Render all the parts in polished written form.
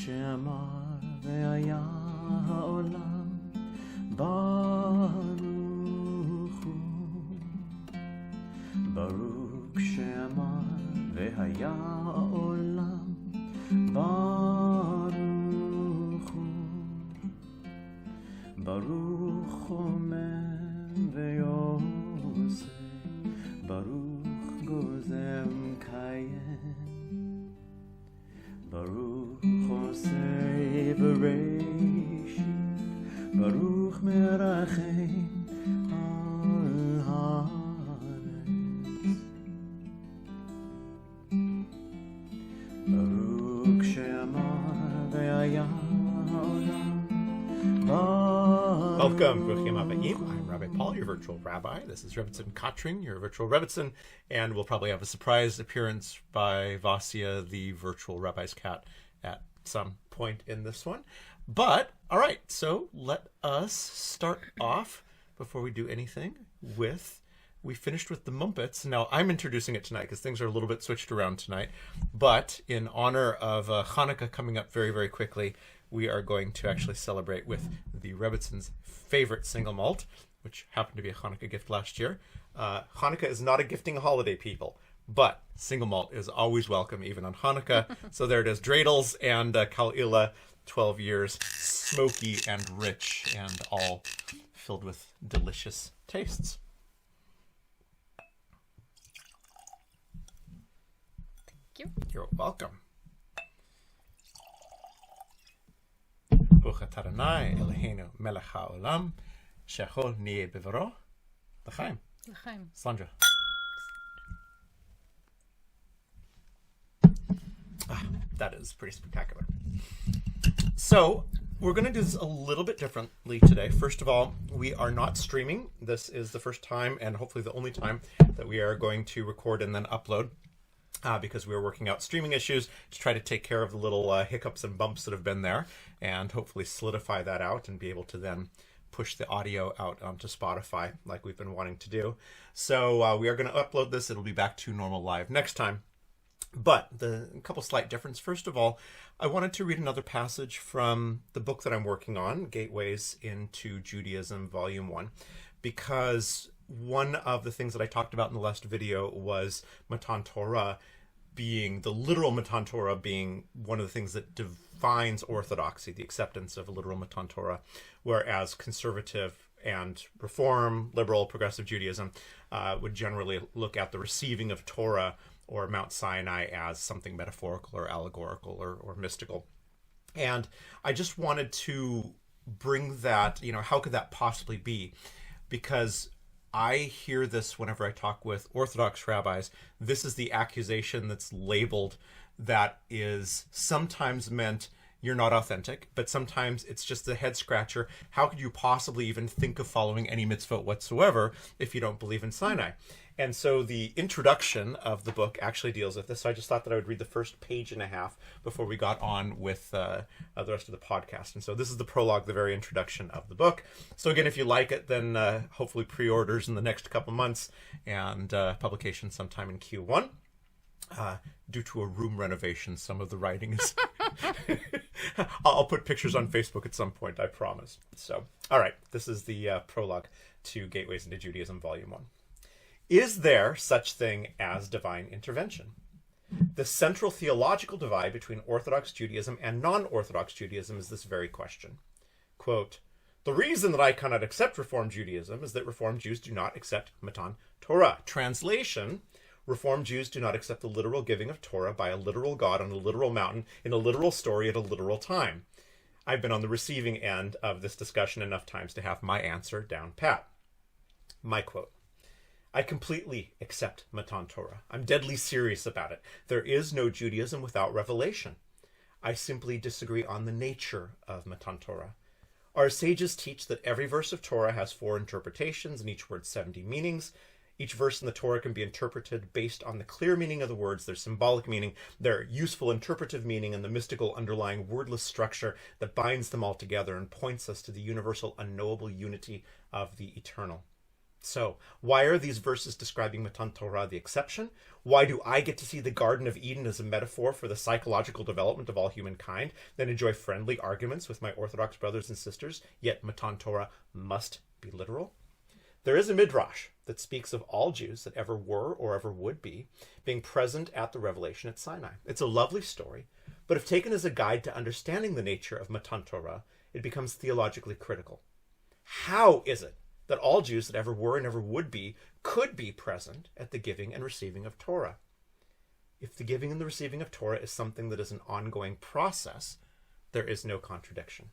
שאמר והיה העולם ברוך הוא. ברוך שאמר והיה העולם ברוך הוא. ברוך חומם ויוסף, ברוך גוזם קיים, ברוך עושה בראשית, ברוך מרחם על הארץ. ברוך שאמר והיה העולם ברוך. Welcome, Bruchim Abbaim. I'm Rabbi Paul, your virtual rabbi. This is Rebbitzin Katrin, your virtual Rebbitzin, and we'll probably have a surprise appearance by Vasya, the virtual rabbi's cat, at some point in this one. But, all right, so let us start off, before we do anything, we finished with the Mumpets. Now, I'm introducing it tonight because things are a little bit switched around tonight, but in honor of Hanukkah coming up very, very quickly, we are going to actually celebrate with the Rebbitzin's favorite single malt, which happened to be a Hanukkah gift last year. Hanukkah is not a gifting holiday, people, but single malt is always welcome, even on Hanukkah. So there it is, dreidels and Kol Isha, 12 years, smoky and rich, and all filled with delicious tastes. Thank you. You're welcome. ברוך אתה אדוני אלוהינו מלך העולם שהכל נהיה בדברו. לחיים. לחיים. Sandra. That is pretty spectacular. So we're going to do this a little bit differently today. First of all, we are not streaming. This is the first time and hopefully the only time that we are going to record and then upload. Because we were working out streaming issues to try to take care of the little hiccups and bumps that have been there and hopefully solidify that out and be able to then push the audio out onto Spotify like we've been wanting to do. So we are going to upload this. It'll be back to normal live next time. But a couple slight differences. First of all, I wanted to read another passage from the book that I'm working on, Gateways into Judaism, Volume 1, because one of the things that I talked about in the last video was Matan Torah being, the literal Matan Torah being one of the things that defines orthodoxy, the acceptance of a literal Matan Torah, whereas conservative and reform, liberal, progressive Judaism would generally look at the receiving of Torah or Mount Sinai as something metaphorical or allegorical or mystical. And I just wanted to bring that, how could that possibly be? Because I hear this whenever I talk with Orthodox rabbis. This is the accusation that's labeled that is sometimes meant you're not authentic, but sometimes it's just a head scratcher. How could you possibly even think of following any mitzvot whatsoever if you don't believe in Sinai? And so the introduction of the book actually deals with this. So I just thought that I would read the first page and a half before we got on with the rest of the podcast. And so this is the prologue, the very introduction of the book. So again, if you like it, then hopefully pre-orders in the next couple months and publication sometime in Q1. Due to a room renovation, some of the writing is... I'll put pictures on Facebook at some point, I promise. So, all right, this is the prologue to Gateways into Judaism, Volume 1. Is there such thing as divine intervention? The central theological divide between Orthodox Judaism and non-Orthodox Judaism is this very question. Quote, the reason that I cannot accept Reform Judaism is that Reform Jews do not accept Matan Torah. Translation, Reform Jews do not accept the literal giving of Torah by a literal God on a literal mountain in a literal story at a literal time. I've been on the receiving end of this discussion enough times to have my answer down pat. My quote, I completely accept Matan Torah. I'm deadly serious about it. There is no Judaism without revelation. I simply disagree on the nature of Matan Torah. Our sages teach that every verse of Torah has 4 interpretations and each word 70 meanings. Each verse in the Torah can be interpreted based on the clear meaning of the words, their symbolic meaning, their useful interpretive meaning, and the mystical underlying wordless structure that binds them all together and points us to the universal unknowable unity of the eternal. So, why are these verses describing Matan Torah the exception? Why do I get to see the Garden of Eden as a metaphor for the psychological development of all humankind, then enjoy friendly arguments with my Orthodox brothers and sisters, yet Matan Torah must be literal? There is a midrash that speaks of all Jews that ever were or ever would be being present at the revelation at Sinai. It's a lovely story, but if taken as a guide to understanding the nature of Matan Torah, it becomes theologically critical. How is it that all Jews that ever were and ever would be could be present at the giving and receiving of Torah? If the giving and the receiving of Torah is something that is an ongoing process, there is no contradiction.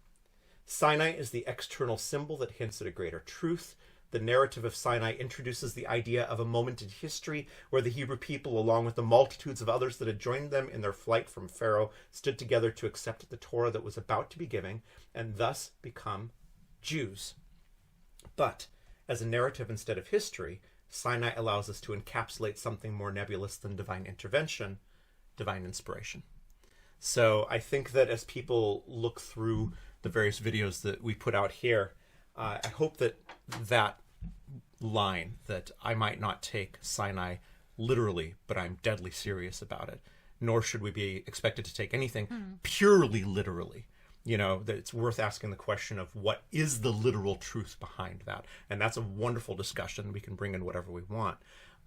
Sinai is the external symbol that hints at a greater truth. The narrative of Sinai introduces the idea of a moment in history where the Hebrew people, along with the multitudes of others that had joined them in their flight from Pharaoh, stood together to accept the Torah that was about to be given and thus become Jews. But as a narrative instead of history, Sinai allows us to encapsulate something more nebulous than divine intervention, divine inspiration. So I think that as people look through the various videos that we put out here, I hope that that line, that I might not take Sinai literally, but I'm deadly serious about it, nor should we be expected to take anything purely literally. You know, that it's worth asking the question of what is the literal truth behind that. And that's a wonderful discussion. We can bring in whatever we want.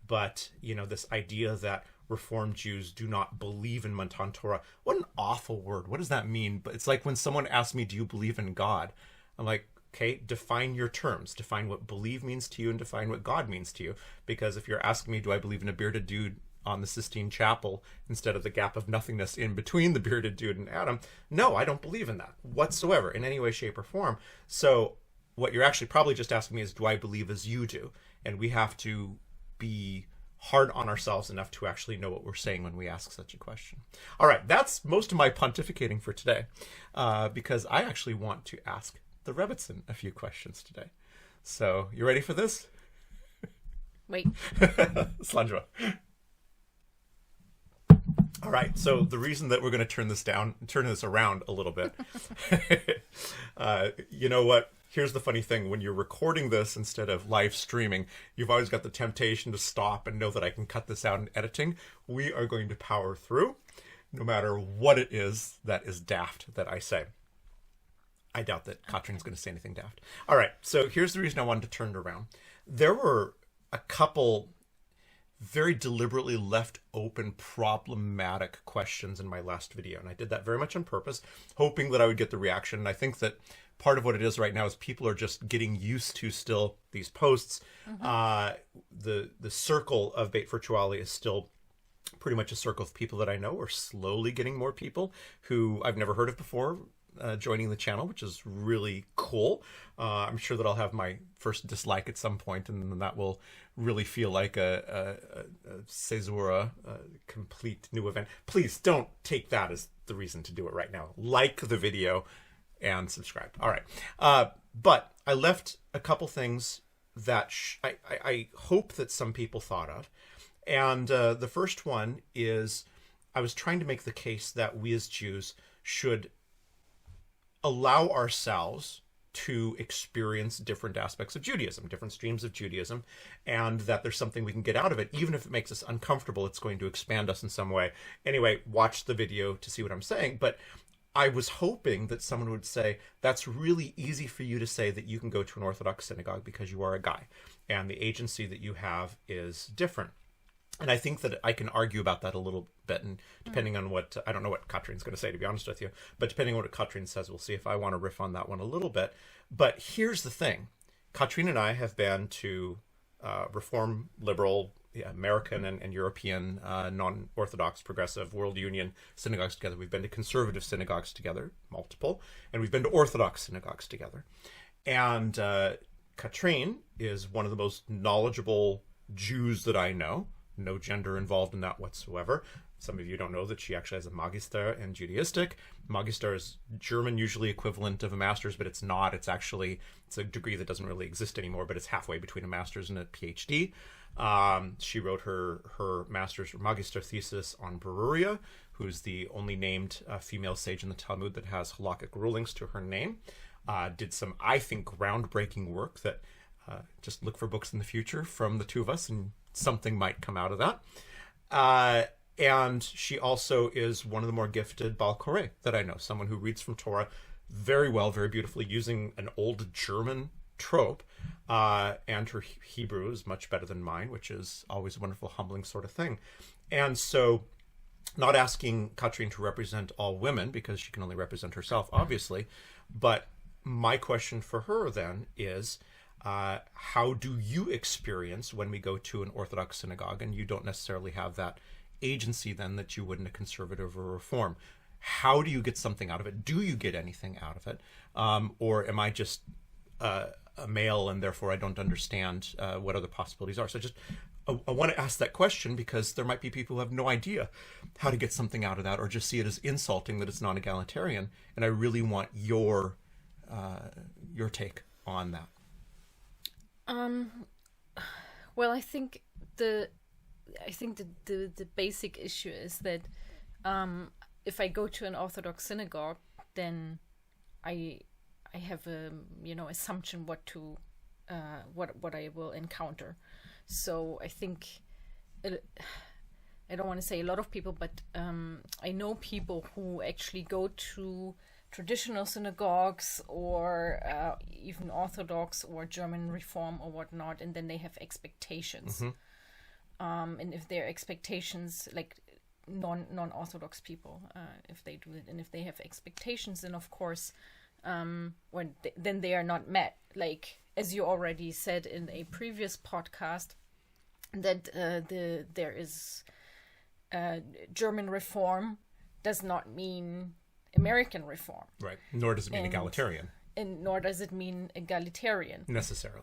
But, you know, this idea that Reformed Jews do not believe in Matan Torah, what an awful word. What does that mean? But it's like when someone asks me, do you believe in God? I'm like, okay, define your terms. Define what believe means to you and define what God means to you. Because if you're asking me, do I believe in a bearded dude on the Sistine Chapel instead of the gap of nothingness in between the bearded dude and Adam, no, I don't believe in that whatsoever in any way, shape, or form. So what you're actually probably just asking me is, do I believe as you do? And we have to be hard on ourselves enough to actually know what we're saying when we ask such a question. All right, that's most of my pontificating for today, because I actually want to ask the Rebbitzin a few questions today. So you ready for this? Wait. Slandra. All right, so the reason that we're going to turn this around a little bit, you know what? Here's the funny thing. When you're recording this instead of live streaming, you've always got the temptation to stop and know that I can cut this out in editing. We are going to power through, no matter what it is that is daft that I say. I doubt that Katrine's going to say anything daft. All right, so here's the reason I wanted to turn it around. There were a couple very deliberately left open problematic questions in my last video, and I did that very much on purpose, hoping that I would get the reaction. And I think that part of what it is right now is people are just getting used to still these posts. The circle of BeitVirtuali is still pretty much a circle of people that I know. We're slowly getting more people who I've never heard of before joining the channel, which is really cool. I'm sure that I'll have my first dislike at some point, and then that will really feel like a caesura, complete new event. Please don't take that as the reason to do it right now. Like the video and subscribe. All right. But I left a couple things that I hope that some people thought of. And the first one is I was trying to make the case that we as Jews should allow ourselves to experience different aspects of Judaism, different streams of Judaism, and that there's something we can get out of it. Even if it makes us uncomfortable, it's going to expand us in some way. Anyway, watch the video to see what I'm saying. But I was hoping that someone would say, that's really easy for you to say that you can go to an Orthodox synagogue because you are a guy, and the agency that you have is different. And I think that I can argue about that a little bit, and depending on what, I don't know what Katrine's going to say, to be honest with you, but depending on what Katrine says, we'll see if I want to riff on that one a little bit. But here's the thing. Katrine and I have been to Reform, Liberal, American and European, non-Orthodox, Progressive, World Union synagogues together. We've been to conservative synagogues together, multiple, and we've been to Orthodox synagogues together. And Katrine is one of the most knowledgeable Jews that I know. No gender involved in that whatsoever. Some of you don't know that she actually has a Magister in Judaistic. Magister is German, usually equivalent of a master's, but it's not. It's a degree that doesn't really exist anymore, but it's halfway between a master's and a PhD. She wrote her master's or Magister thesis on Beruria, who's the only named female sage in the Talmud that has halakhic rulings to her name. Did some, I think, groundbreaking work that just look for books in the future from the two of us, and something might come out of that. And she also is one of the more gifted Baal Koreh that I know, someone who reads from Torah very well, very beautifully, using an old German trope. And her Hebrew is much better than mine, which is always a wonderful, humbling sort of thing. And so, not asking Katrin to represent all women, because she can only represent herself, obviously, but my question for her then is, how do you experience when we go to an Orthodox synagogue and you don't necessarily have that agency then that you would in a conservative or reform? How do you get something out of it? Do you get anything out of it? Or am I just a male and therefore I don't understand what other possibilities are? So I want to ask that question because there might be people who have no idea how to get something out of that, or just see it as insulting that it's non-egalitarian. And I really want your take on that. Well, I think the basic issue is that if I go to an Orthodox synagogue, then I have a assumption what I will encounter. So I think I don't want to say a lot of people, but I know people who actually go to traditional synagogues or even Orthodox or German Reform or whatnot, and then they have expectations. Mm-hmm. And if their expectations, like non-Orthodox people, if they do it, and if they have expectations, then of course, then they are not met. Like, as you already said in a previous podcast, that there is German Reform does not mean American Reform. Right. Nor does it mean egalitarian. And nor does it mean egalitarian. Necessarily.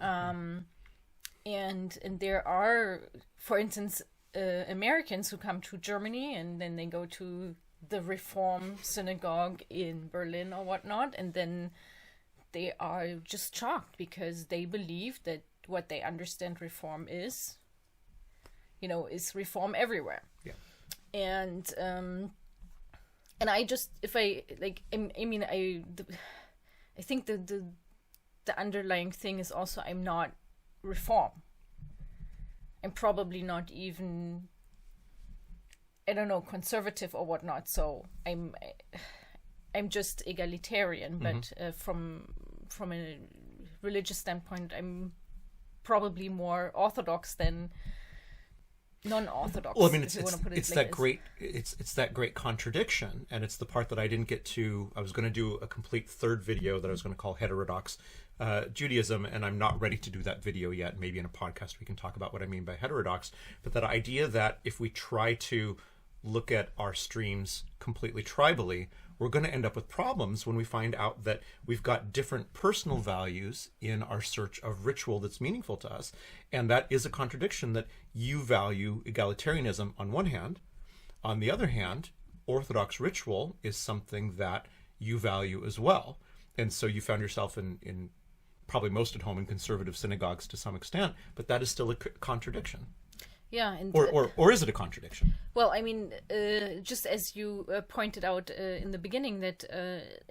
And there are, for instance, Americans who come to Germany and then they go to the Reform synagogue in Berlin or whatnot, and then they are just shocked because they believe that what they understand Reform is Reform everywhere. Yeah. And I just, if I like, I think the underlying thing is also I'm not Reform. I'm probably not even, I don't know, conservative or whatnot. So I'm just egalitarian, but from a religious standpoint, I'm probably more Orthodox than non-Orthodox. Well, I mean, it's that great contradiction, and it's the part that I didn't get to. I was going to do a complete third video that I was going to call Heterodox Judaism, and I'm not ready to do that video yet. Maybe in a podcast we can talk about what I mean by heterodox. But that idea that if we try to look at our streams completely tribally, we're going to end up with problems when we find out that we've got different personal values in our search of ritual that's meaningful to us. And that is a contradiction, that you value egalitarianism on one hand. On the other hand, Orthodox ritual is something that you value as well. And so you found yourself in probably most at home in conservative synagogues to some extent, but that is still a contradiction. Yeah, or is it a contradiction? Well, I mean, just as you pointed out in the beginning, that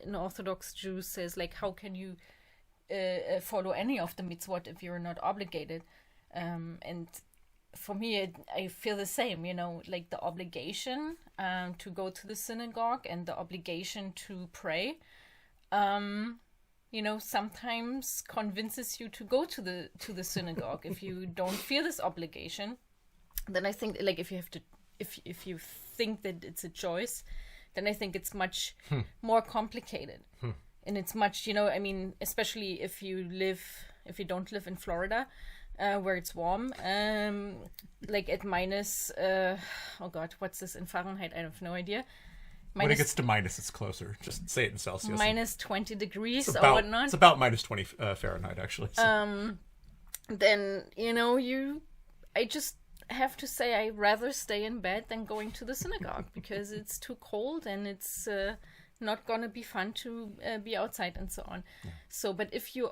an Orthodox Jew says, like, how can you follow any of the mitzvot if you're not obligated? And for me, I feel the same. Like the obligation to go to the synagogue and the obligation to pray. Sometimes convinces you to go to the synagogue. If you don't feel this obligation, then I think, like, if you think that it's a choice, then I think it's much more complicated. And it's much, especially if you don't live in Florida, where it's warm, like at minus, oh God, what's this in Fahrenheit? I have no idea. When it gets to minus, it's closer. Just say it in Celsius. Minus 20 degrees or whatnot. It's about minus 20 Fahrenheit, actually. So. Then, I just have to say I'd rather stay in bed than going to the synagogue because it's too cold and it's not going to be fun to be outside and so on. Yeah. So, but if you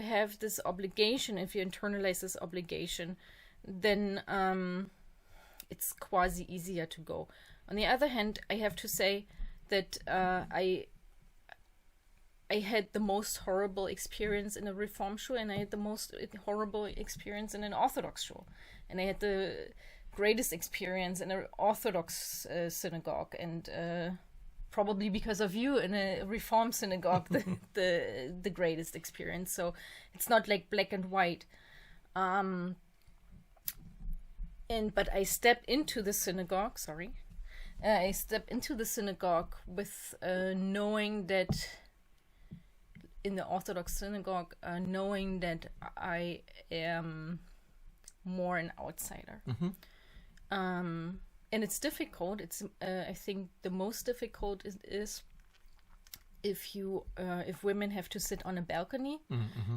have this obligation, if you internalize this obligation, then it's quasi easier to go. On the other hand, I have to say that I I had the most horrible experience in a Reform shul, and I had the most horrible experience in an Orthodox shul, and I had the greatest experience in an Orthodox synagogue, and probably because of you in a Reform synagogue, the greatest experience. So it's not like black and white. But I stepped into the synagogue. I stepped into the synagogue with knowing that in the Orthodox synagogue, knowing that I am more an outsider. And it's difficult. It's I think the most difficult is if women have to sit on a balcony,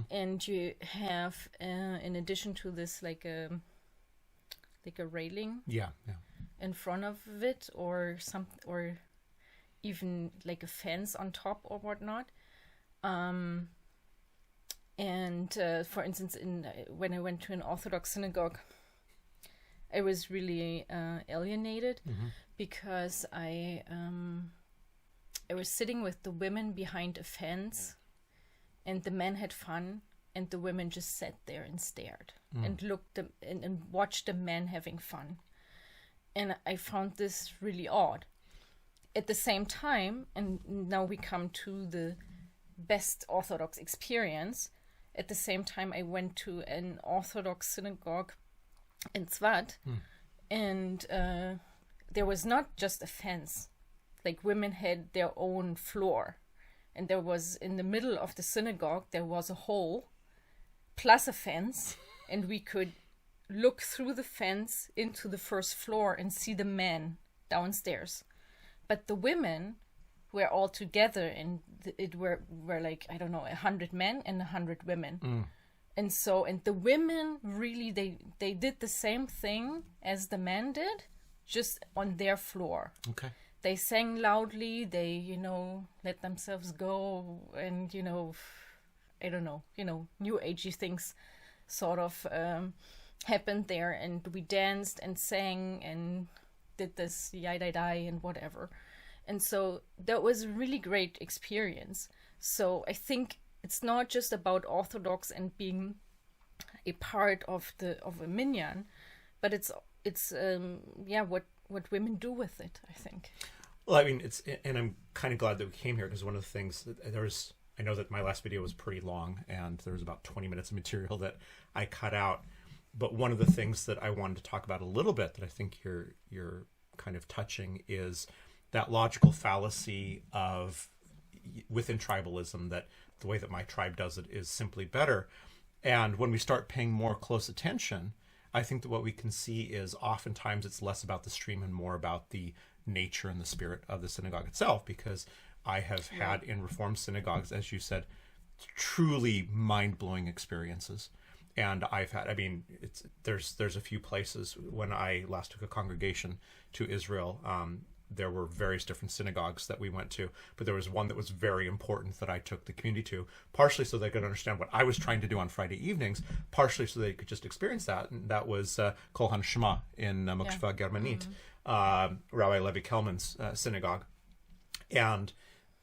and you have in addition to this like a railing in front of it, or even like a fence on top or whatnot. For instance, when I went to an Orthodox synagogue, I was really alienated because I was sitting with the women behind a fence, and the men had fun, and the women just sat there and stared and looked and watched the men having fun. And I found this really odd. At the same time, and now we come to the best Orthodox experience, at the same time I went to an Orthodox synagogue in Tzvat, and there was not just a fence. Like, women had their own floor, and there was, in the middle of the synagogue, there was a hole plus a fence, and we could look through the fence into the first floor and see the men downstairs. But the women were all together, and it were like, I don't know, 100 men and 100 women. And the women really, they did the same thing as the men did, just on their floor. Okay. They sang loudly, they, let themselves go, and, I don't know, new agey things sort of happened there, and we danced and sang and did this yai-dai-dai and whatever. And so that was a really great experience. So I think it's not just about Orthodox and being a part of a minyan, but it's what women do with it, I think. Well, I mean, and I'm kind of glad that we came here, because one of the things I know that my last video was pretty long, and there was about 20 minutes of material that I cut out. But one of the things that I wanted to talk about a little bit that I think you're kind of touching is that logical fallacy of within tribalism, that the way that my tribe does it is simply better. And when we start paying more close attention, I think that what we can see is oftentimes it's less about the stream and more about the nature and the spirit of the synagogue itself, because I have had in Reform synagogues, as you said, truly mind-blowing experiences. And I've had, there's a few places when I last took a congregation to Israel, there were various different synagogues that we went to, but there was one that was very important that I took the community to, partially so they could understand what I was trying to do on Friday evenings, partially so they could just experience that. And that was Kol Isha in Mokshva Germanit, Rabbi Levi Kelman's synagogue. And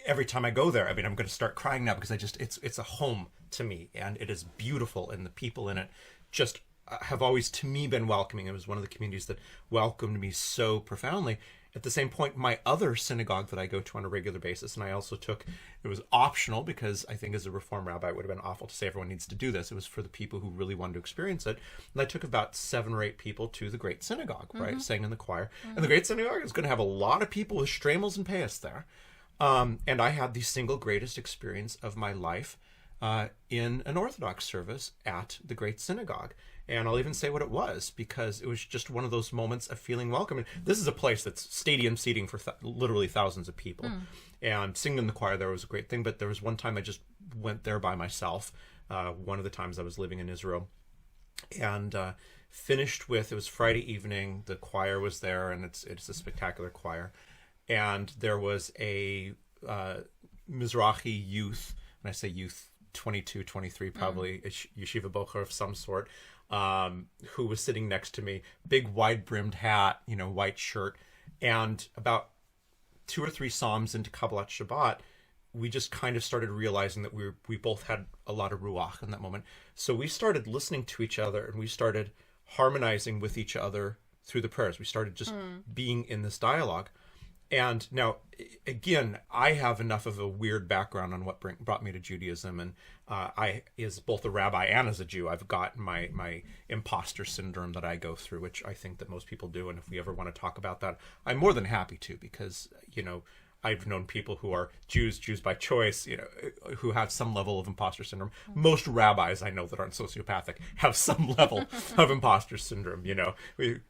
every time I go there, I'm going to start crying now, because it's a home to me, and it is beautiful, and the people in it just have always, to me, been welcoming. It was one of the communities that welcomed me so profoundly. At the same point, my other synagogue that I go to on a regular basis, and I also took, it was optional, because I think as a Reform rabbi it would have been awful to say everyone needs to do this. It was for the people who really wanted to experience it. And I took about 7 or 8 people to the Great Synagogue, right? Sang in the choir. And the Great Synagogue is going to have a lot of people with stremels and payas there. And I had the single greatest experience of my life in an Orthodox service at the Great Synagogue. And I'll even say what it was, because it was just one of those moments of feeling welcome. And this is a place that's stadium seating for literally thousands of people. And singing in the choir there was a great thing. But there was one time I just went there by myself, one of the times I was living in Israel. And finished with, it was Friday evening, the choir was there, and it's a spectacular choir. And there was a Mizrahi youth, and I say youth, 22, 23, probably a yeshiva bocher of some sort, who was sitting next to me, big wide-brimmed hat, white shirt, and about 2 or 3 psalms into Kabbalat Shabbat, we just kind of started realizing that we both had a lot of ruach in that moment. So we started listening to each other, and we started harmonizing with each other through the prayers. We started just being in this dialogue. And now, again, I have enough of a weird background on what brought me to Judaism, and I, as both a rabbi and as a Jew, I've got my imposter syndrome that I go through, which I think that most people do. And if we ever want to talk about that, I'm more than happy to, because, you know, I've known people who are Jews by choice, you know, who have some level of imposter syndrome. Most rabbis I know that aren't sociopathic have some level of imposter syndrome. You know,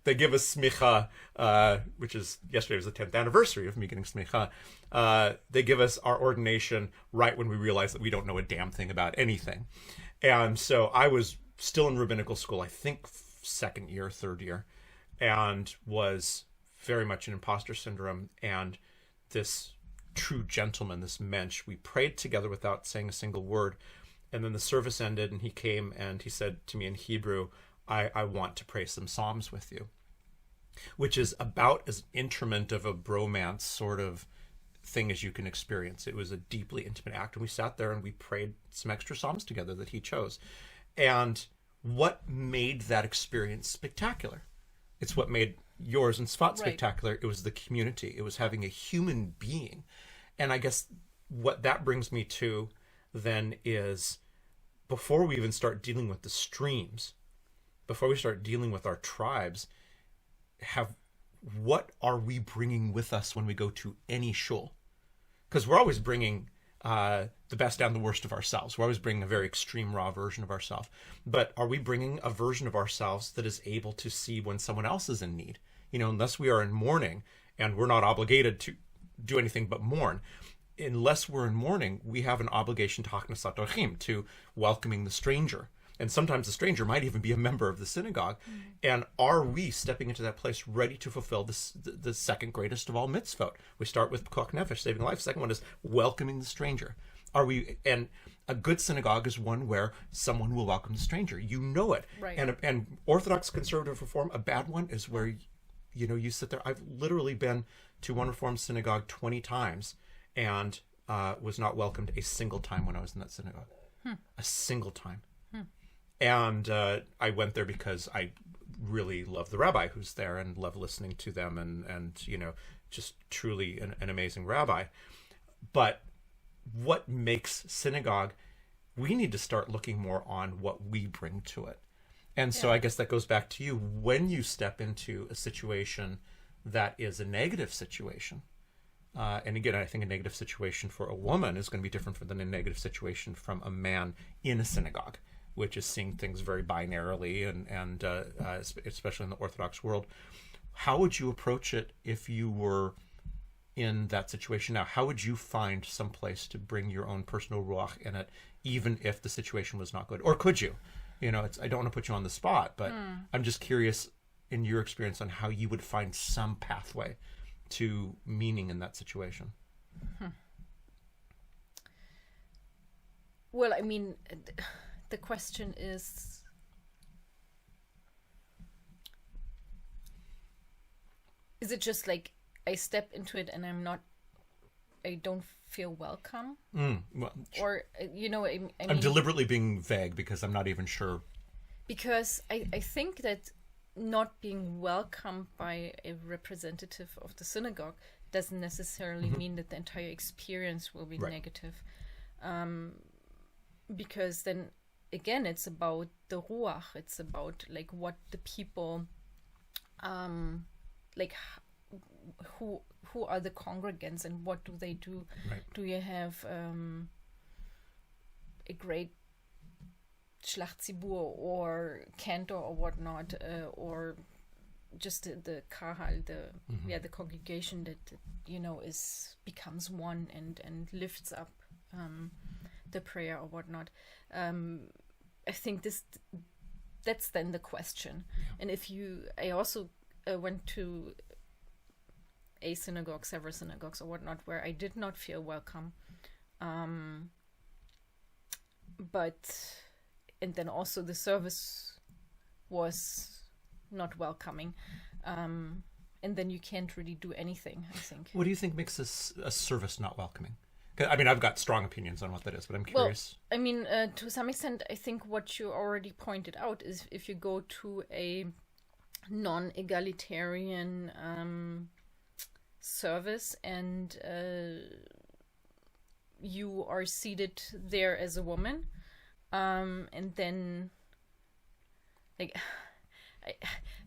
they give us smicha, which is, yesterday was the 10th anniversary of me getting smicha. They give us our ordination right when we realize that we don't know a damn thing about anything. And so I was still in rabbinical school, I think second year, third year, and was very much in imposter syndrome. And this true gentleman, this mensch, we prayed together without saying a single word. And then the service ended, and he came and he said to me in Hebrew, I want to pray some psalms with you, which is about as intimate of a bromance sort of thing as you can experience. It was a deeply intimate act. And we sat there and we prayed some extra psalms together that he chose. And what made that experience spectacular? It's what made yours and Svat spectacular. It was the community. It was having a human being. And I guess what that brings me to then is, before we even start dealing with the streams, before we start dealing with our tribes, what are we bringing with us when we go to any shul? Because we're always bringing the best and the worst of ourselves. We're always bringing a very extreme, raw version of ourselves. But are we bringing a version of ourselves that is able to see when someone else is in need? You know, unless we are in mourning, and we're not obligated to do anything but mourn, unless we're in mourning, we have an obligation to haknasat orchim, to welcoming the stranger. And sometimes the stranger might even be a member of the synagogue. And are we stepping into that place ready to fulfill the second greatest of all mitzvot? We start with pikuach nefesh, saving life. Second one is welcoming the stranger. Are we? And a good synagogue is one where someone will welcome the stranger. You know it. Right. And Orthodox conservative reform, a bad one is where, you know, you sit there. I've literally been to one Reform synagogue 20 times and was not welcomed a single time when I was in that synagogue. A single time. And I went there because I really love the rabbi who's there and love listening to them, and you know, just truly an amazing rabbi. But what makes synagogue, we need to start looking more on what we bring to it. And so I guess that goes back to you. When you step into a situation that is a negative situation, and again, I think a negative situation for a woman is going to be different than a negative situation from a man in a synagogue, which is seeing things very binarily, and especially in the Orthodox world. How would you approach it if you were in that situation now? How would you find some place to bring your own personal ruach in it, even if the situation was not good? Or could you? You know, I don't want to put you on the spot, but I'm just curious in your experience on how you would find some pathway to meaning in that situation. Well, I mean, the question is, it just like I step into it and I don't feel welcome? Well, or, you know, I mean, I'm deliberately being vague because I'm not even sure. Because I think that not being welcomed by a representative of the synagogue doesn't necessarily mean that the entire experience will be negative. Because then, again, it's about the ruach. It's about like what the people, like who are the congregants and what do they do? Right. Do you have a great Schlachtzibur or cantor or whatnot, or just the kahal, the congregation that you know becomes one and lifts up the prayer or whatnot. I think that's then the question. And I also went to a synagogue, several synagogues or whatnot, where I did not feel welcome. And then also the service was not welcoming. And then you can't really do anything, I think. What do you think makes a service not welcoming? I mean, I've got strong opinions on what that is, but I'm curious. Well, I mean, to some extent, I think what you already pointed out is if you go to a non-egalitarian service and you are seated there as a woman, and then, like,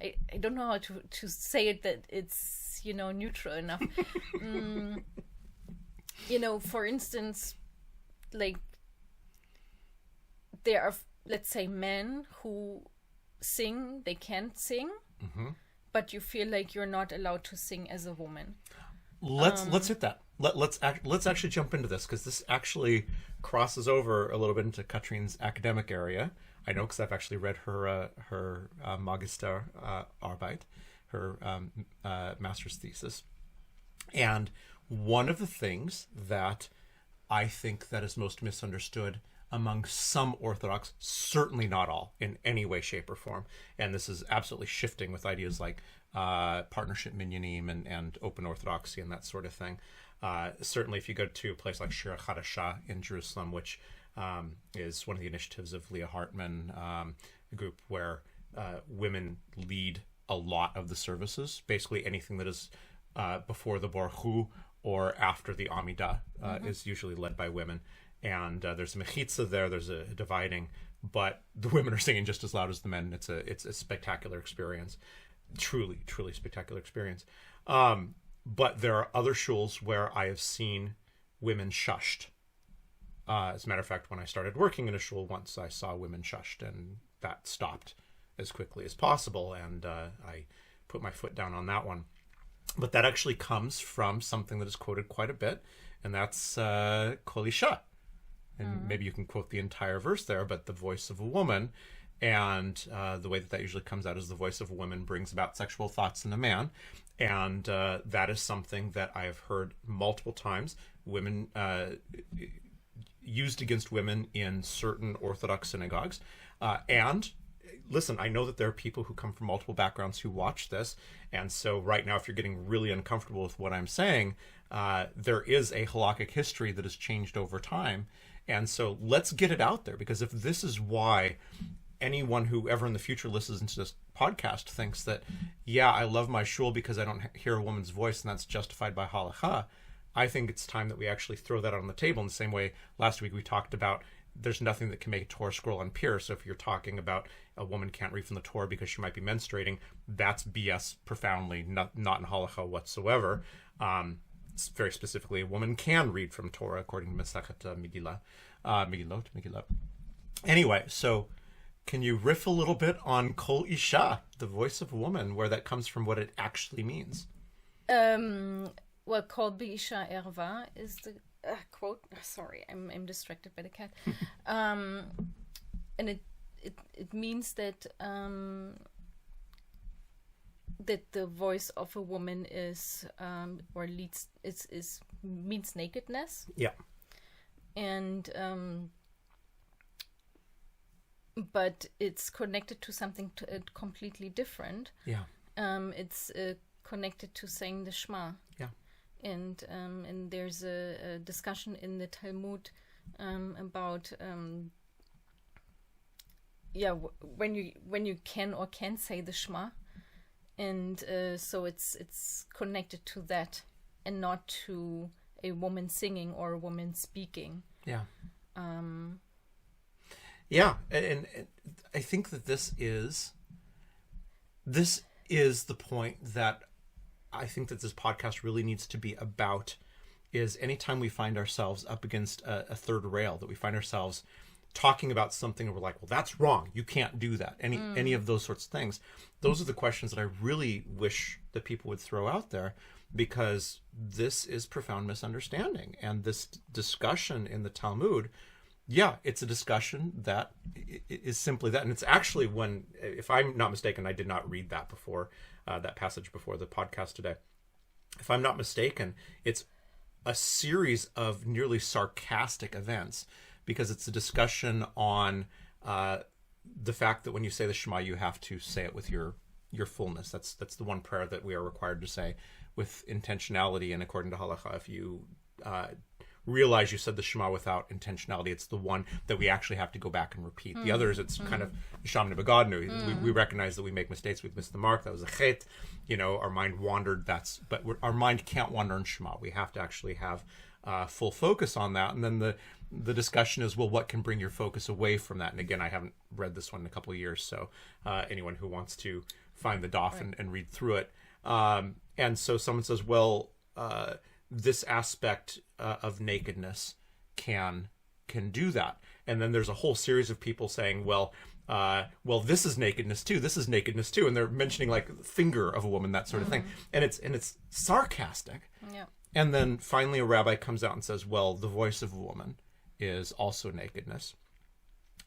I don't know how to say it that it's, neutral enough. For instance, like, there are, let's say, men who sing, they can't sing, but you feel like you're not allowed to sing as a woman. Let's hit that. Let's actually jump into this, because this actually crosses over a little bit into Katrine's academic area. I know, because I've actually read her Magister Arbeit, her master's thesis. And one of the things that I think that is most misunderstood among some Orthodox, certainly not all, in any way, shape, or form, and this is absolutely shifting with ideas like partnership minyanim and open Orthodoxy and that sort of thing. Certainly, if you go to a place like Shira Chadasha in Jerusalem, which is one of the initiatives of Leah Hartman, a group where women lead a lot of the services. Basically, anything that is before the Baruch Hu or after the Amidah is usually led by women. And there's a mechitza there, there's a dividing, but the women are singing just as loud as the men. It's a spectacular experience. Truly, truly spectacular experience. But there are other shuls where I have seen women shushed. As a matter of fact, when I started working in a shul once, I saw women shushed, and that stopped as quickly as possible, and I put my foot down on that one. But that actually comes from something that is quoted quite a bit, and that's Kol Isha. And maybe you can quote the entire verse there, but the voice of a woman, and the way that usually comes out is the voice of a woman brings about sexual thoughts in a man. And that is something that I have heard multiple times. Women used against women in certain Orthodox synagogues. And listen, I know that there are people who come from multiple backgrounds who watch this. And so right now, if you're getting really uncomfortable with what I'm saying, there is a halakhic history that has changed over time. And so let's get it out there, because if this is why anyone who ever in the future listens to this podcast thinks that, yeah, I love my shul because I don't hear a woman's voice and that's justified by halakha, I think it's time that we actually throw that on the table in the same way last week we talked about there's nothing that can make a Torah scroll unpure. So if you're talking about a woman can't read from the Torah because she might be menstruating, that's BS profoundly, not in halakha whatsoever. Very specifically, a woman can read from Torah according to Masechet Megillot. Anyway, so can you riff a little bit on Kol Isha, the voice of a woman, where that comes from, what it actually means? Well, Kol Isha Erva is the quote. Sorry, I'm distracted by the cat. And it means that that the voice of a woman is or leads is means nakedness. Yeah. And but it's connected to something completely different. Yeah. It's connected to saying the Shema. Yeah. And there's a discussion in the Talmud about when you can or can't say the Shema, and so it's connected to that and not to a woman singing or a woman speaking. Yeah. Yeah, and I think that this is the point that I think that this podcast really needs to be about, is anytime we find ourselves up against a third rail, that we find ourselves talking about something and we're like, well, that's wrong, you can't do that, any of those sorts of things. Those are the questions that I really wish that people would throw out there, because this is profound misunderstanding. And this discussion in the Talmud, yeah, it's a discussion that is simply that. And it's actually, when, if I'm not mistaken, I did not read that before, that passage before the podcast today. If I'm not mistaken, it's a series of nearly sarcastic events, because it's a discussion on the fact that when you say the Shema, you have to say it with your fullness. That's the one prayer that we are required to say with intentionality and according to halakha. If you realize you said the Shema without intentionality. It's the one that we actually have to go back and repeat. The others, it's kind of Shamne Begadnu. We recognize that we make mistakes. We've missed the mark. That was a chet. Our mind wandered. But our mind can't wander in Shema. We have to actually have full focus on that. And then the discussion is, well, what can bring your focus away from that? And again, I haven't read this one in a couple of years, so anyone who wants to find the daf and read through it. And so someone says, well, this aspect of nakedness can do that. And then there's a whole series of people saying, well, this is nakedness too. This is nakedness too. And they're mentioning like finger of a woman, that sort of thing. And it's sarcastic. Yeah. And then finally a rabbi comes out and says, well, the voice of a woman is also nakedness.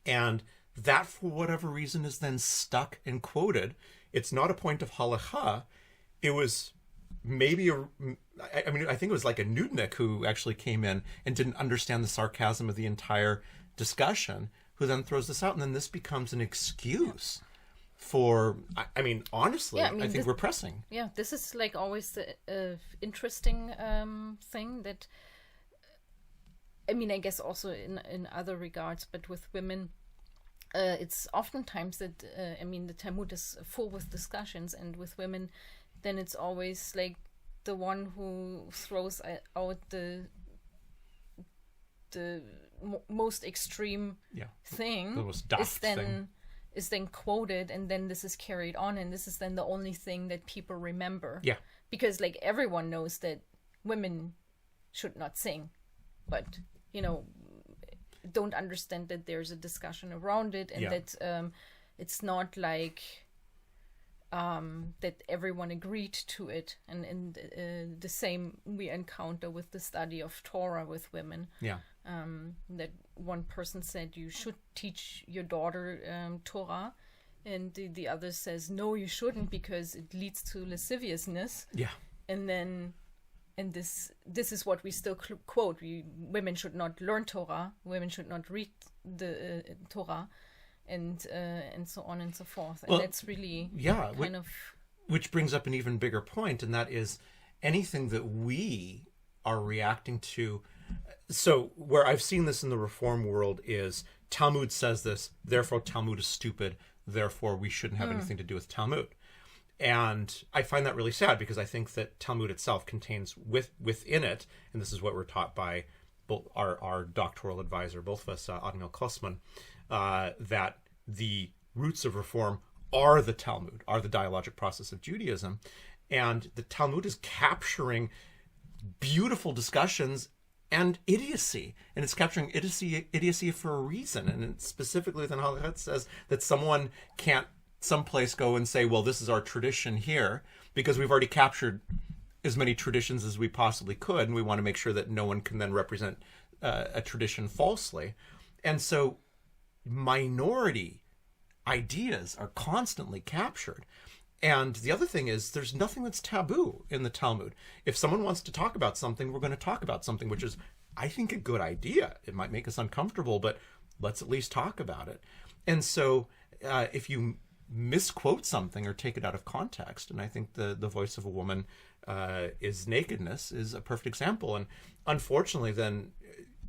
And that, for whatever reason, is then stuck and quoted. It's not a point of halacha. It was maybe I think it was like a Nudnik who actually came in and didn't understand the sarcasm of the entire discussion, who then throws this out, and then this becomes an excuse for, honestly, I think we're pressing. Yeah, this is like always the interesting thing that, I guess also in other regards, but with women, it's oftentimes that, the Talmud is full with discussions, and with women, then it's always like the one who throws out the most extreme thing the most daft is then quoted, and then this is carried on, and this is then the only thing that people remember. Yeah. Because like everyone knows that women should not sing, but don't understand that there's a discussion around it, and that it's not like that everyone agreed to it, and the same we encounter with the study of Torah with women. Yeah. That one person said you should teach your daughter Torah, and the other says no, you shouldn't, because it leads to lasciviousness. Yeah. And this is what we still quote: women should not learn Torah, women should not read the Torah, and so on and so forth. And that's really which brings up an even bigger point, and that is anything that we are reacting to. So where I've seen this in the Reform world is Talmud says this, therefore Talmud is stupid, therefore we shouldn't have anything to do with Talmud. And I find that really sad, because I think that Talmud itself contains within it, and this is what we're taught by both our doctoral advisor, both of us, Admiral Kosman, that the roots of Reform are the Talmud, are the dialogic process of Judaism. And the Talmud is capturing beautiful discussions and idiocy, and it's capturing idiocy for a reason. And it specifically within Halakha says that someone can't someplace go and say, well, this is our tradition here, because we've already captured as many traditions as we possibly could, and we want to make sure that no one can then represent a tradition falsely. And so minority ideas are constantly captured. And the other thing is, there's nothing that's taboo in the Talmud. If someone wants to talk about something, we're going to talk about something, which is, I think, a good idea. It might make us uncomfortable, but let's at least talk about it. And so if you misquote something or take it out of context, and I think the voice of a woman is nakedness is a perfect example. And unfortunately, then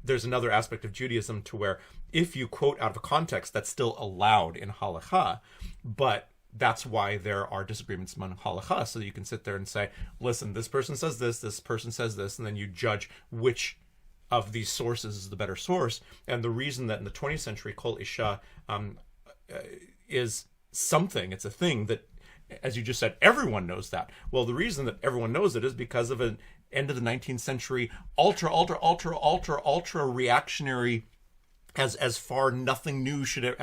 there's another aspect of Judaism to where if you quote out of context, that's still allowed in halakha, but that's why there are disagreements among halakha, so that you can sit there and say, listen, this person says this person says this, and then you judge which of these sources is the better source. And the reason that in the 20th century, Kol Isha is something, it's a thing that, as you just said, everyone knows that. Well, the reason that everyone knows it is because of an end of the 19th century ultra reactionary, as far nothing new should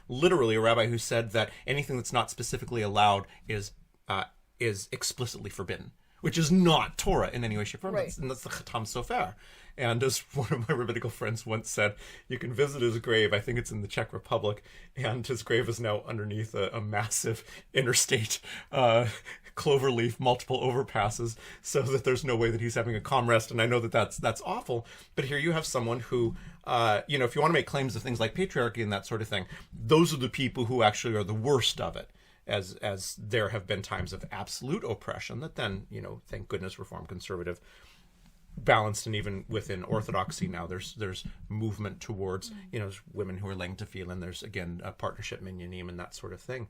literally a rabbi who said that anything that's not specifically allowed is explicitly forbidden, which is not Torah in any way, shape, or form. Right. And that's the Chatam Sofer. And as one of my rabbinical friends once said, you can visit his grave, I think it's in the Czech Republic, and his grave is now underneath a massive interstate cloverleaf, multiple overpasses, so that there's no way that he's having a calm rest. And I know that that's awful, but here you have someone who, if you want to make claims of things like patriarchy and that sort of thing, those are the people who actually are the worst of it. As there have been times of absolute oppression that then, thank goodness, Reform Conservative balanced, and even within Orthodoxy now, there's movement towards, there's women who are laying tefillin, there's, again, a partnership minyanim and that sort of thing.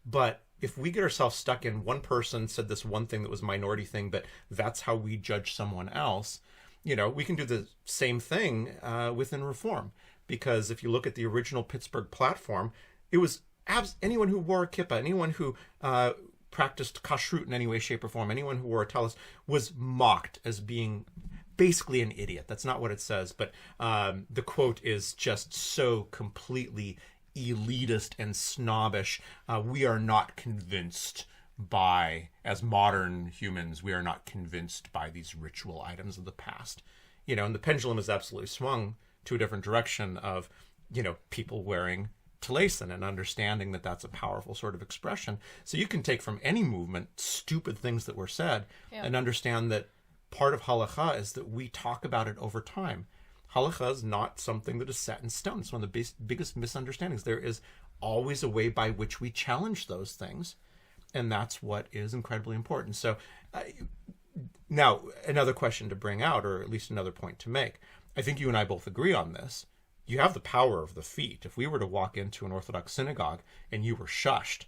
But if we get ourselves stuck in one person said this one thing that was a minority thing, but that's how we judge someone else, we can do the same thing within Reform. Because if you look at the original Pittsburgh platform, it was anyone who wore a kippah, anyone who practiced kashrut in any way, shape, or form, anyone who wore a tallis was mocked as being basically an idiot. That's not what it says, but the quote is just so completely elitist and snobbish. We are not convinced as modern humans, we are not convinced by these ritual items of the past. And the pendulum is absolutely swung to a different direction of, people wearing tlason and understanding that that's a powerful sort of expression. So you can take from any movement stupid things that were said and understand that part of halakha is that we talk about it over time. Halakha is not something that is set in stone. It's one of the biggest misunderstandings. There is always a way by which we challenge those things, and that's what is incredibly important. So now another question to bring out, or at least another point to make. I think you and I both agree on this. You have the power of the feet. If we were to walk into an Orthodox synagogue and you were shushed,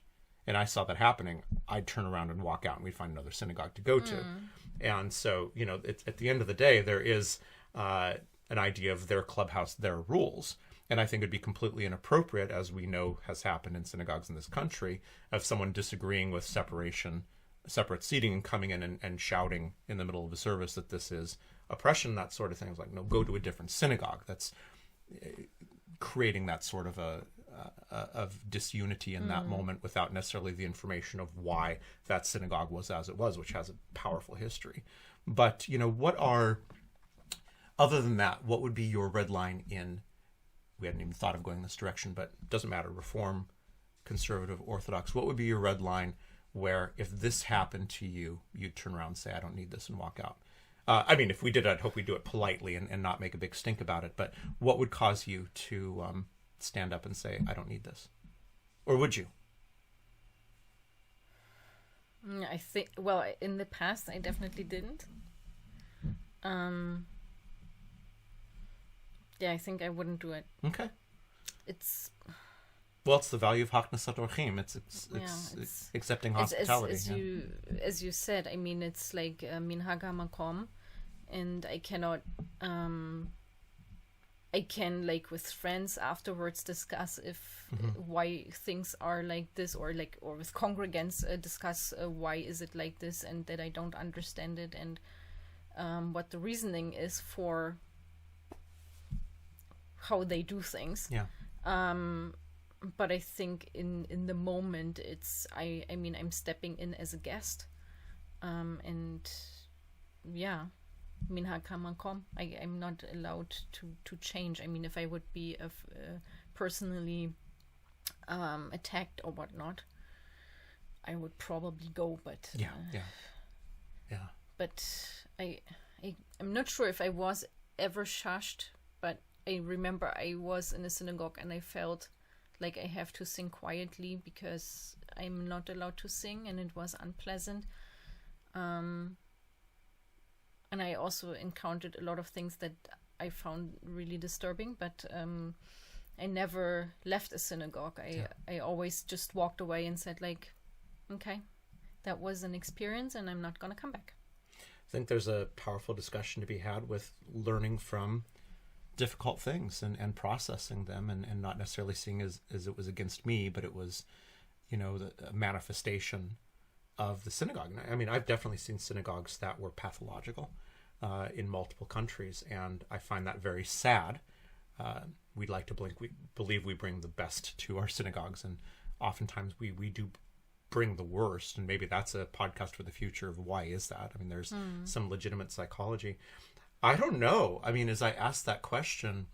and I saw that happening, I'd turn around and walk out, and we'd find another synagogue to go to. And so, it's, at the end of the day, there is an idea of their clubhouse, their rules. And I think it'd be completely inappropriate, as we know has happened in synagogues in this country, of someone disagreeing with separate seating and coming in and shouting in the middle of the service that this is oppression, that sort of thing. It's like, no, go to a different synagogue. That's creating that sort of of disunity in that moment without necessarily the information of why that synagogue was as it was, which has a powerful history. But, other than that, what would be your red line in, we hadn't even thought of going this direction, but it doesn't matter, Reform, Conservative, Orthodox, what would be your red line where if this happened to you, you'd turn around and say, I don't need this, and walk out? If we did, I'd hope we do it politely and not make a big stink about it. But what would cause you to stand up and say, I don't need this? Or would you? I think, in the past, I definitely didn't. I think I wouldn't do it. Okay. It's the value of Haknasat Orchim. It's accepting hospitality. As you said, it's like minhag hamakom, and I cannot. I can, like, with friends afterwards discuss why things are like this, or with congregants discuss why is it like this, and that I don't understand it, and what the reasoning is for how they do things. Yeah. But I think in the moment it's I'm stepping in as a guest, and minhag hamakom. I'm not allowed to change. If I would be personally attacked or whatnot, I would probably go. But But I'm not sure if I was ever shushed, but I remember I was in a synagogue and I felt like I have to sing quietly because I'm not allowed to sing, and it was unpleasant. And I also encountered a lot of things that I found really disturbing, but I never left a synagogue. I always just walked away and said, like, okay, that was an experience and I'm not going to come back. I think there's a powerful discussion to be had with learning from difficult things and processing them, and not necessarily seeing as it was against me, but it was, the manifestation of the synagogue. I've definitely seen synagogues that were pathological in multiple countries, and I find that very sad. We'd like to believe we bring the best to our synagogues, and oftentimes we do bring the worst, and maybe that's a podcast for the future of why is that. There's some legitimate psychology. I don't know. As I ask that question,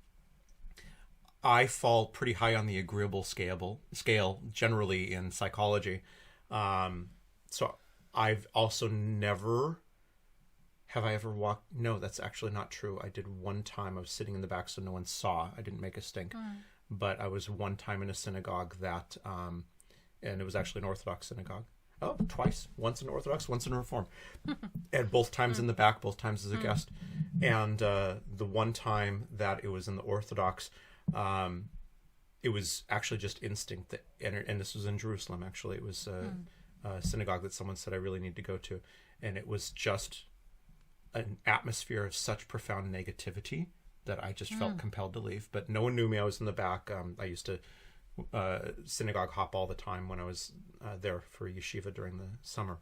I fall pretty high on the agreeable scale generally in psychology. So I've also never... Have I ever walked? No, that's actually not true. I did one time. I was sitting in the back so no one saw. I didn't make a stink. But I was one time in a synagogue that... and it was actually an Orthodox synagogue. Oh, twice. Once in Orthodox, once in Reform. And both times in the back, both times as a guest. And the one time that it was in the Orthodox, it was actually just instinct. And this was in Jerusalem, actually. It was a synagogue that someone said I really need to go to. And it was just an atmosphere of such profound negativity that I just felt compelled to leave. But no one knew me. I was in the back. I used to synagogue hop all the time when I was there for yeshiva during the summer.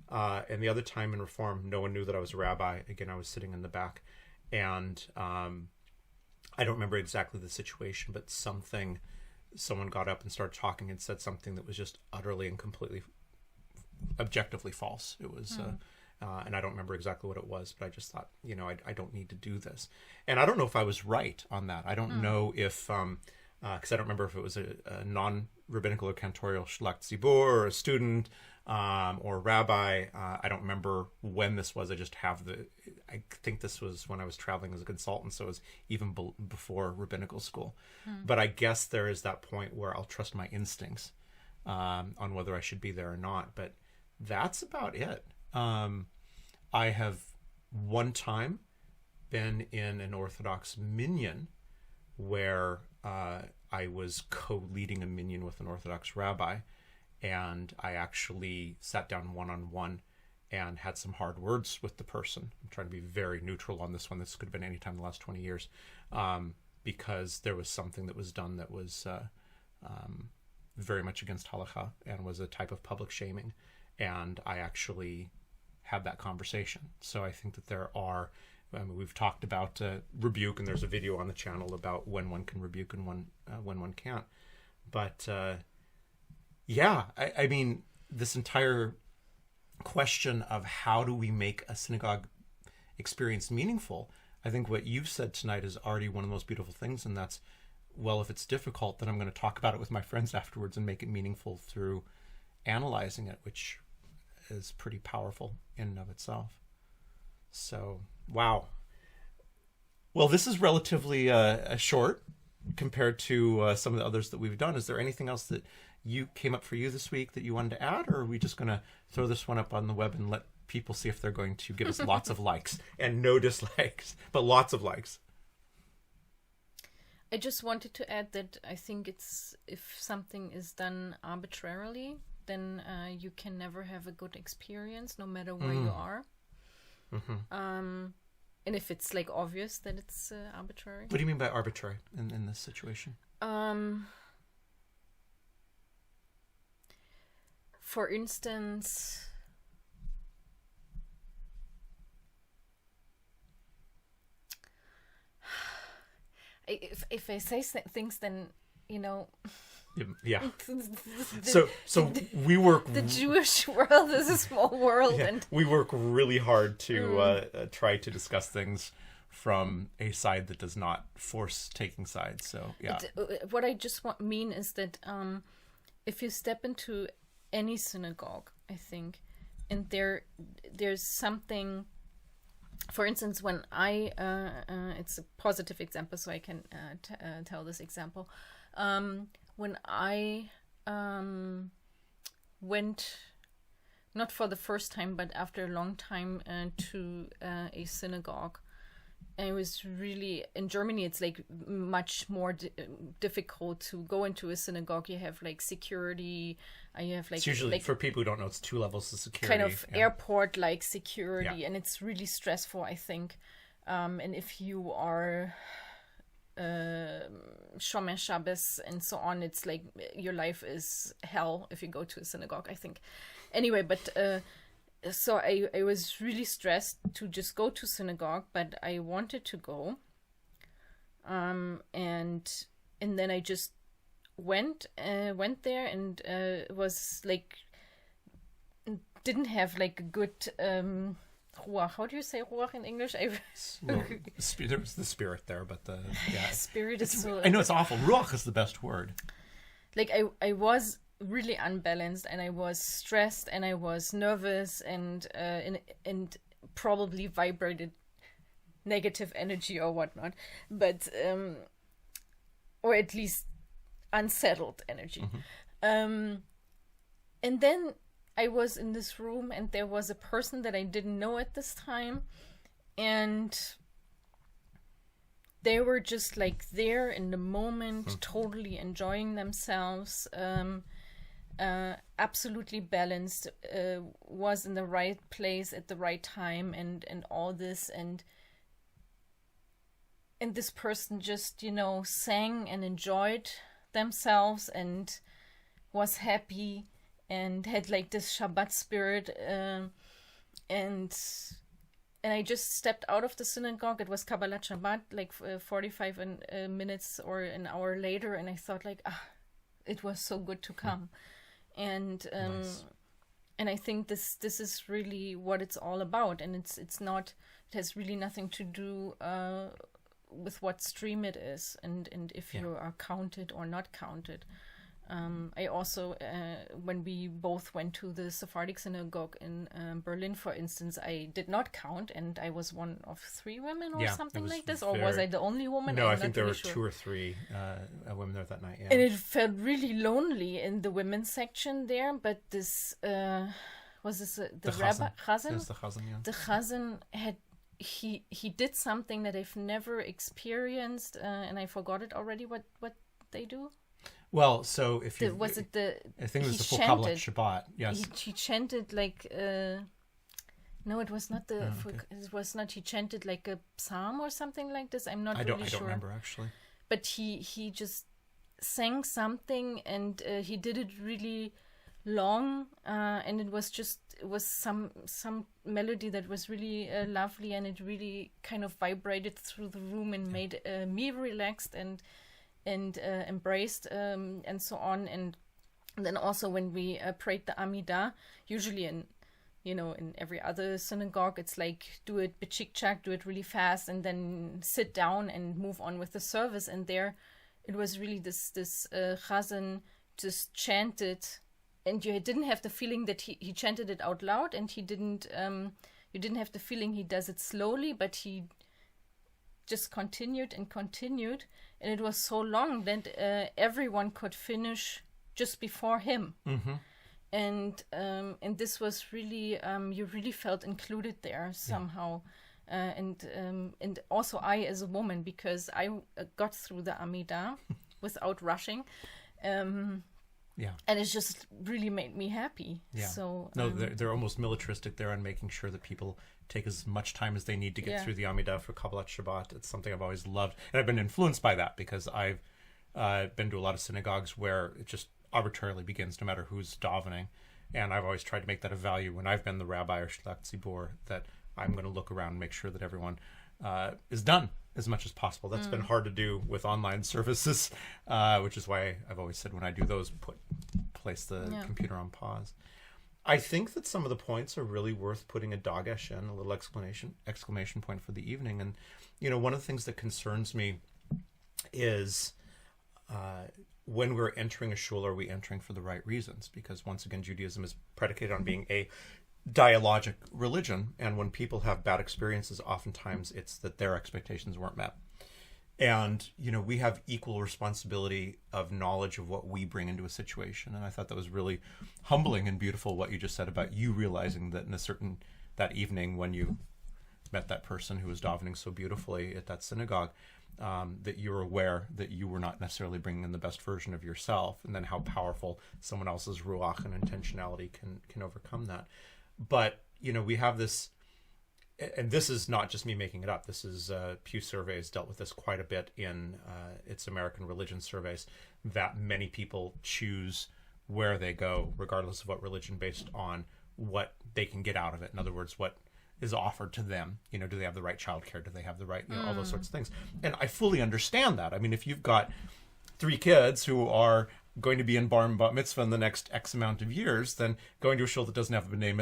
And the other time in Reform, no one knew that I was a rabbi. Again, I was sitting in the back. And I don't remember exactly the situation, but someone got up and started talking and said something that was just utterly and completely objectively false. It was and I don't remember exactly what it was, but I just thought, I don't need to do this. And I don't know if I was right on that. I don't know if because I don't remember if it was a non-rabbinical or cantorial shlach tzibur or a student or rabbi. I don't remember when this was. I think this was when I was traveling as a consultant, so it was even before rabbinical school. But I guess there is that point where I'll trust my instincts on whether I should be there or not. But that's about it. I have one time been in an Orthodox minyan where I was co-leading a minyan with an Orthodox rabbi, and I actually sat down one-on-one and had some hard words with the person. I'm trying to be very neutral on this one. This could have been any time in the last 20 years, because there was something that was done that was very much against halakha and was a type of public shaming, and I actually had that conversation. So I think that there are, we've talked about rebuke, and there's a video on the channel about when one can rebuke and when one can't. But I mean, this entire question of how do we make a synagogue experience meaningful, I think what you've said tonight is already one of the most beautiful things, and that's, well, if it's difficult, then I'm going to talk about it with my friends afterwards and make it meaningful through analyzing it, which is pretty powerful in and of itself. So, wow. Well, this is relatively short compared to some of the others that we've done. Is there anything else that came up for you this week that you wanted to add, or are we just going to throw this one up on the web and let people see if they're going to give us lots of likes and no dislikes, but lots of likes? I just wanted to add that I think if something is done arbitrarily, then you can never have a good experience, no matter where you are. And if it's like obvious that it's arbitrary. What do you mean by arbitrary in this situation? For instance, if I say things, then Yeah. So we work. The Jewish world is a small world, Yeah, and we work really hard to try to discuss things from a side that does not force taking sides. So yeah. What I just mean is that if you step into any synagogue, I think, and there's something. For instance, when it's a positive example, so I can tell this example. When I went, not for the first time, but after a long time, to a synagogue, and it was really, in Germany, it's like much more difficult to go into a synagogue. You have like security, you have like... It's usually, for people who don't know, it's 2 levels of security. Kind of airport-like security, and it's really stressful, I think. And if you are... Shomer Shabbos and so on, it's like your life is hell if you go to a synagogue, I think. Anyway, but so I was really stressed to just go to synagogue, but I wanted to go, and then I just went there, and was like, didn't have like a good ruach. How do you say ruach in English? There was the spirit there, but spirit is so... I know it's awful. Ruach is the best word. Like I was really unbalanced, and I was stressed, and I was nervous, and probably vibrated negative energy or whatnot, but or at least unsettled energy. And then I was in this room and there was a person that I didn't know at this time, and they were just like there in the moment, totally enjoying themselves, absolutely balanced, was in the right place at the right time, and all this, and this person just, sang and enjoyed themselves and was happy and had like this Shabbat spirit, and I just stepped out of the synagogue. It was Kabbalat Shabbat, like 45 minutes or an hour later, and I thought like, it was so good to come. And Nice. and I think this is really what it's all about, and it has really nothing to do with what stream it is, and if you are counted or not counted. I also, when we both went to the Sephardic synagogue in Berlin, for instance, I did not count, and I was one of 3 women or something like this, or was I the only woman? No, I'm I not think there really were sure. 2 or 3 women there that night. Yeah. And it felt really lonely in the women's section there, but this was this the rabbi Chazan? Yes, the Chazan, yeah. The Chazan had he did something that I've never experienced, and I forgot it already. What they do? Well, so if you... Was it the... I think it was he the full chanted. Kabbalat Shabbat, yes. He chanted like... no, it was not the... okay. It was not... He chanted like a psalm or something like this. I'm not I really don't sure. remember, actually. But he just sang something, and he did it really long, and it was some melody that was really lovely, and it really kind of vibrated through the room and made me relaxed and embraced, and so on. And then also when we prayed the Amidah, usually in every other synagogue, it's like do it b'chik-chak, do it really fast, and then sit down and move on with the service. And there, it was really this Chazan just chanted, and you didn't have the feeling that he chanted it out loud, and he didn't. You didn't have the feeling he does it slowly, but he just continued and continued, and it was so long that everyone could finish just before him. Mm-hmm. And this was really you really felt included there somehow, and also I as a woman, because I got through the Amidah without rushing, and it just really made me happy. So no, they're almost militaristic there on making sure that people take as much time as they need to get through the Amidah for Kabbalat Shabbat. It's something I've always loved, and I've been influenced by that because I've been to a lot of synagogues where it just arbitrarily begins no matter who's davening, and I've always tried to make that a value when I've been the rabbi or shlach tzibur, that I'm going to look around and make sure that everyone is done as much as possible. That's been hard to do with online services, which is why I've always said when I do those, place the computer on pause. I think that some of the points are really worth putting a dagesh in, a little exclamation point for the evening. And one of the things that concerns me is when we're entering a shul, are we entering for the right reasons? Because once again, Judaism is predicated on being a dialogic religion, and when people have bad experiences, oftentimes it's that their expectations weren't met. And we have equal responsibility of knowledge of what we bring into a situation. And I thought that was really humbling and beautiful what you just said about you realizing that that evening when you met that person who was davening so beautifully at that synagogue, that you're aware that you were not necessarily bringing in the best version of yourself, and then how powerful someone else's ruach and intentionality can overcome that. But we have this, and this is not just me making it up. This is Pew Surveys dealt with this quite a bit in its American religion surveys, that many people choose where they go regardless of what religion, based on what they can get out of it. In other words, what is offered to them. Do they have the right childcare? Do they have the right, all those sorts of things? And I fully understand that. I mean, if you've got 3 kids who are going to be in bar and bat mitzvah in the next X amount of years, then going to a shul that doesn't have a b'nai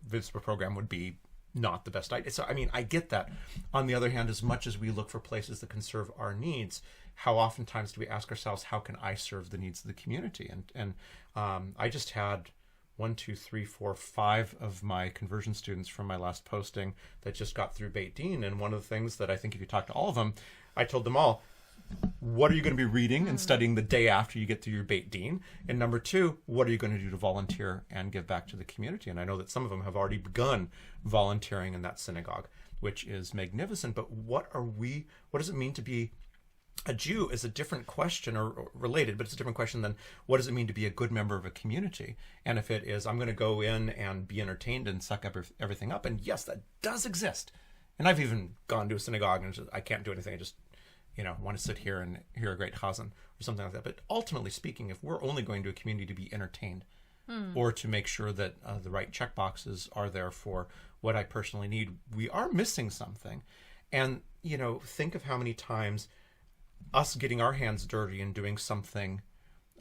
mitzvah program would be not the best idea. So, I mean, I get that. On the other hand, as much as we look for places that can serve our needs, how oftentimes do we ask ourselves, how can I serve the needs of the community? And I just had 5 of my conversion students from my last posting that just got through Beit Din. And one of the things that I think if you talk to all of them, I told them all, what are you going to be reading and studying the day after you get to your Beit Din? And number two, what are you going to do to volunteer and give back to the community? And I know that some of them have already begun volunteering in that synagogue, which is magnificent. But what does it mean to be a Jew is a different question, or related, but it's a different question than what does it mean to be a good member of a community? And if it is, I'm going to go in and be entertained and suck everything up. And yes, that does exist. And I've even gone to a synagogue and I can't do anything. I just, want to sit here and hear a great chazan or something like that. But ultimately speaking, if we're only going to a community to be entertained or to make sure that the right checkboxes are there for what I personally need, we are missing something. And, think of how many times us getting our hands dirty and doing something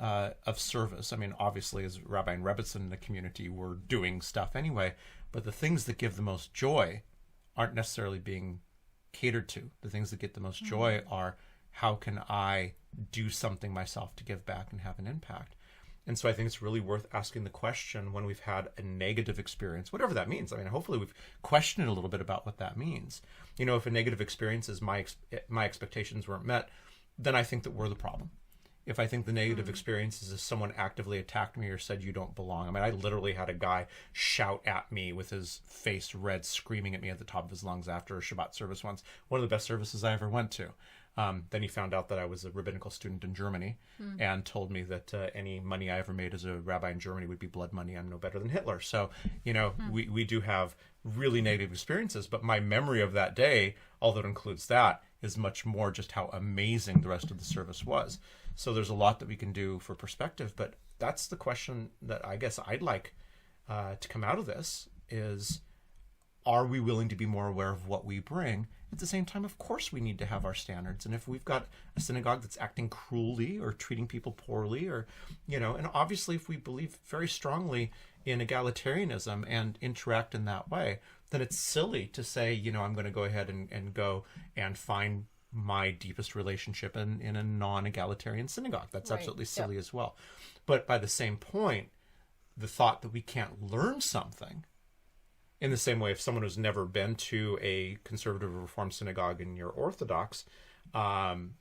of service. I mean, obviously, as Rabbi and Rebbitzin in the community, we're doing stuff anyway, but the things that give the most joy aren't necessarily being catered to. The things that get the most joy are, how can I do something myself to give back and have an impact? And so I think it's really worth asking the question when we've had a negative experience, whatever that means. I mean, hopefully we've questioned a little bit about what that means. If a negative experience is my expectations weren't met, then I think that we're the problem. If I think the negative experience is someone actively attacked me or said you don't belong. I mean, I literally had a guy shout at me with his face red, screaming at me at the top of his lungs after a Shabbat service once. One of the best services I ever went to. Then he found out that I was a rabbinical student in Germany and told me that any money I ever made as a rabbi in Germany would be blood money. I'm no better than Hitler. So, we do have really negative experiences, but my memory of that day, although it includes that, is much more just how amazing the rest of the service was. So there's a lot that we can do for perspective, but that's the question that I guess I'd like to come out of this is, are we willing to be more aware of what we bring? At the same time, of course, we need to have our standards. And if we've got a synagogue that's acting cruelly or treating people poorly, or, and obviously if we believe very strongly in egalitarianism and interact in that way, then it's silly to say, I'm going to go ahead and go and find my deepest relationship in a non-egalitarian synagogue. That's right. Absolutely silly as well. But by the same point, the thought that we can't learn something, in the same way, if someone who's never been to a conservative or reform synagogue and you're Orthodox, and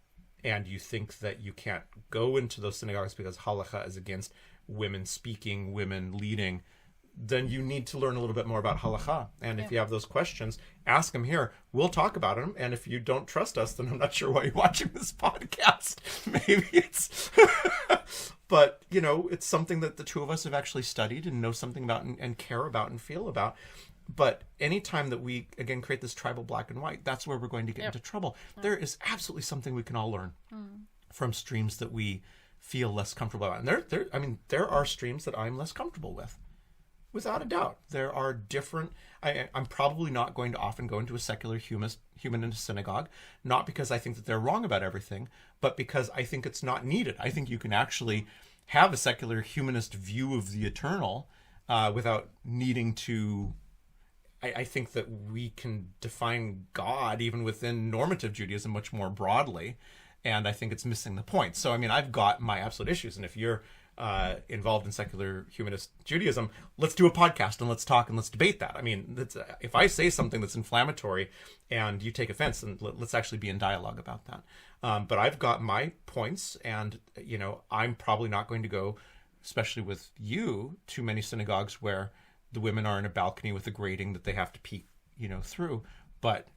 you think that you can't go into those synagogues because halacha is against women speaking, women leading, then you need to learn a little bit more about halacha. And if you have those questions, ask them here. We'll talk about them. And if you don't trust us, then I'm not sure why you're watching this podcast. Maybe it's... But, it's something that the two of us have actually studied and know something about and care about and feel about. But anytime that we, again, create this tribal black and white, that's where we're going to get into trouble. There is absolutely something we can all learn from streams that we feel less comfortable about. And there are streams that I'm less comfortable with. Without a doubt, there are different... I'm probably not going to often go into a secular humanist synagogue, not because I think that they're wrong about everything, but because I think it's not needed. I think you can actually have a secular humanist view of the eternal without needing to... I think that we can define God even within normative Judaism much more broadly, and I think it's missing the point. So, I've got my absolute issues, and if you're involved in secular humanist Judaism, let's do a podcast and let's talk and let's debate that. If I say something that's inflammatory and you take offense, then let's actually be in dialogue about that. But I've got my points, and I'm probably not going to go, especially with you, to many synagogues where the women are in a balcony with a grating that they have to peek, through. But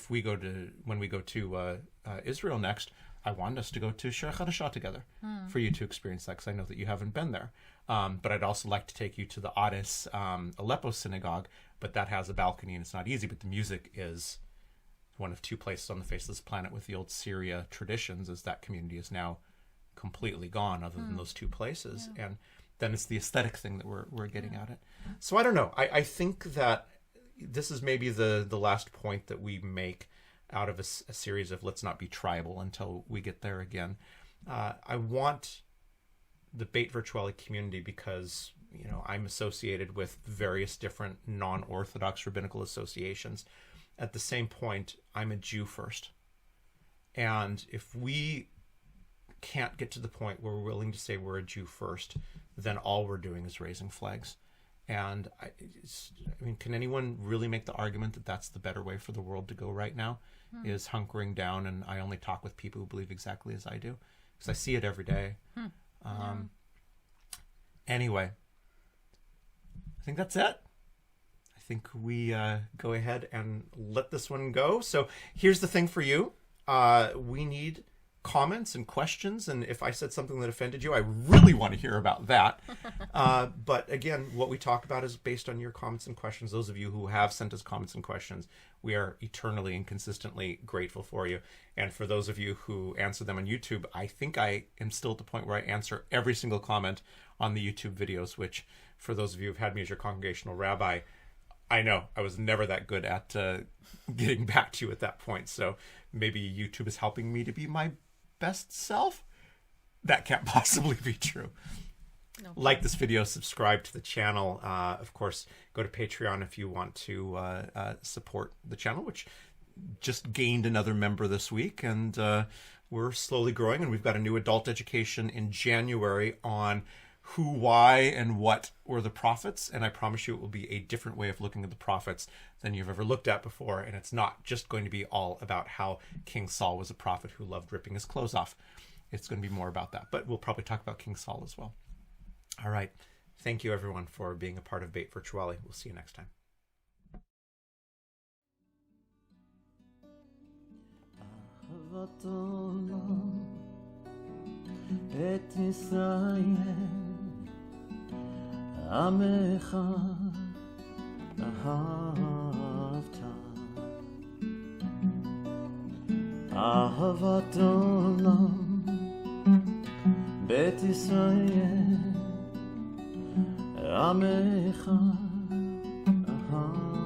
when we go to Israel next, I want us to go to Shir Chadashah together for you to experience that, because I know that you haven't been there. But I'd also like to take you to the Ades Aleppo synagogue, but that has a balcony and it's not easy. But the music is one of two places on the face of this planet with the old Syria traditions, as that community is now completely gone other than those two places. And then it's the aesthetic thing that we're getting at it. So I don't know. I think that this is maybe the last point that we make out of a series of let's not be tribal until we get there again. I want the BeitVirtuali community because, I'm associated with various different non-Orthodox rabbinical associations. At the same point, I'm a Jew first. And if we can't get to the point where we're willing to say we're a Jew first, then all we're doing is raising flags. And I mean, can anyone really make the argument that that's the better way for the world to go right now? Is hunkering down, and I only talk with people who believe exactly as I do, because I see it every day. Anyway, I think that's it. I think we go ahead and let this one go. So here's the thing for you. We need comments and questions, and if I said something that offended you, I really want to hear about that. But again, what we talk about is based on your comments and questions. Those of you who have sent us comments and questions, we are eternally and consistently grateful for you. And for those of you who answer them on YouTube, I think I am still at the point where I answer every single comment on the YouTube videos, which for those of you who've had me as your congregational rabbi, I know I was never that good at getting back to you at that point. So maybe YouTube is helping me to be my best self. That can't possibly be true. No. Like this video, subscribe to the channel. Of course, go to Patreon if you want to support the channel, which just gained another member this week. And we're slowly growing, and we've got a new adult education in January on who, why, and what were the prophets. And I promise you it will be a different way of looking at the prophets than you've ever looked at before. And it's not just going to be all about how King Saul was a prophet who loved ripping his clothes off. It's going to be more about that. But we'll probably talk about King Saul as well. All right. Thank you, everyone, for being a part of BeitVirtuali. We'll see you next time. עמך אהבת, אהבת עולם, בית ישראל, עמך אהבת.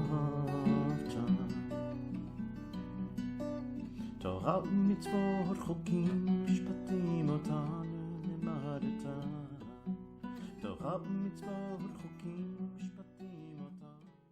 תורה ומצוות, חוקים, משפטים אותנו לימדת. תורה ומצוות, חוקים, משפטים